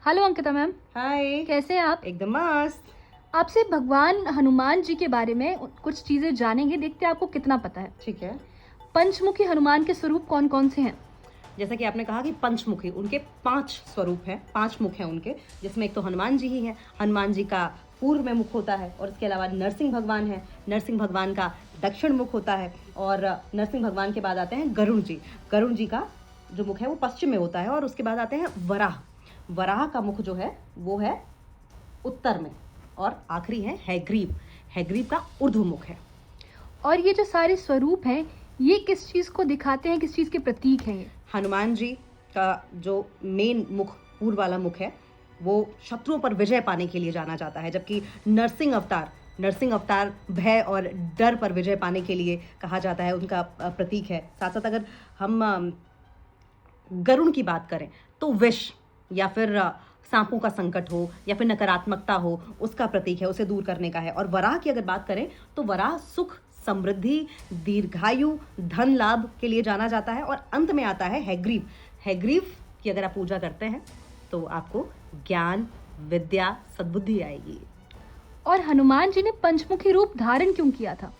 Hello Ankita ma'am. हाय। कैसे हैं आप? एकदम मस्त। आपसे भगवान हनुमान जी के बारे में कुछ चीजें जानेंगे, देखते हैं आपको कितना पता है। ठीक है। पंचमुखी हनुमान के स्वरूप कौन कौन से हैं? जैसा कि आपने कहा कि पंचमुखी, उनके 5 स्वरूप हैं, 5 मुख हैं उनके, जिसमें एक तो हनुमान जी ही है। हनुमान जी का पूर्व में मुख होता है और इसके अलावा नरसिंह भगवान है। नरसिंह भगवान का दक्षिण मुख होता है और नरसिंह भगवान के बाद आते हैं गरुड़ जी। गरुड़ जी का जो मुख है वो पश्चिम में होता है और उसके बाद आते हैं वराह। वराह का मुख जो है वो है उत्तर में और आखिरी है हैग्रीव। हैग्रीव का ऊर्ध्व मुख है। और ये जो सारे स्वरूप हैं, ये किस चीज को दिखाते हैं, किस चीज के प्रतीक हैं ये? हनुमान जी का जो मेन मुख, पूर्व वाला मुख है, वो शत्रुओं पर विजय पाने के लिए जाना जाता है, जबकि नरसिंह अवतार भय और डर पर विजय पाने के लिए कहा जाता है, उनका प्रतीक है। साथ साथ अगर हम गरुड़ की बात करें तो विष या फिर सांपों का संकट हो या फिर नकारात्मकता हो, उसका प्रतीक है, उसे दूर करने का है। और वराह की अगर बात करें तो वराह सुख, समृद्धि, दीर्घायु, धन लाभ के लिए जाना जाता है। और अंत में आता है हैग्रीव। हैग्रीव की अगर आप पूजा करते हैं तो आपको ज्ञान, विद्या, सद्बुद्धि आएगी। और हनुमान जी ने पंचमुखी रूप धारण क्यों किया था?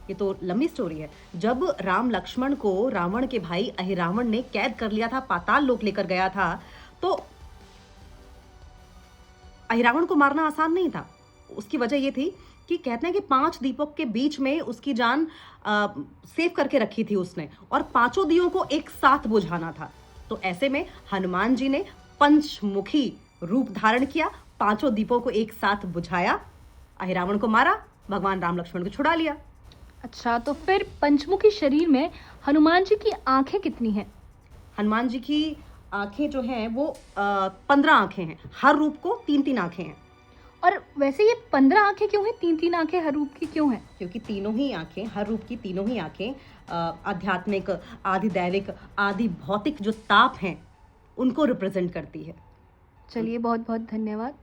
ये तो लंबी स्टोरी है। जब राम लक्ष्मण को रावण के भाई अहिरावण ने कैद कर लिया था, पाताल लोक लेकर गया था, तो अहिरावण को मारना आसान नहीं था। उसकी वजह ये थी कि कहते हैं कि 5 दीपक के बीच में उसकी जान सेव करके रखी थी उसने, और 5 दियों को एक साथ बुझाना था। तो ऐसे में हनुमान जी ने पंचमुखी रूप धारण किया, 5 दीपों को एक साथ बुझाया, अहिरावण को मारा, भगवान राम लक्ष्मण को छुड़ा लिया। अच्छा, तो फिर पंचमुखी शरीर में हनुमान जी की आंखें कितनी हैं? हनुमान जी की आंखें जो हैं वो 15 आंखें हैं। हर रूप को 3-3 आंखें हैं। और वैसे ये 15 आंखें क्यों हैं? 3-3 आंखें हर रूप की क्यों हैं? क्योंकि तीनों ही आंखें, हर रूप की तीनों ही आंखें आध्यात्मिक, आदि दैविक, आदि भौतिक जो ताप हैं उनको रिप्रेजेंट करती है। चलिए, बहुत बहुत धन्यवाद।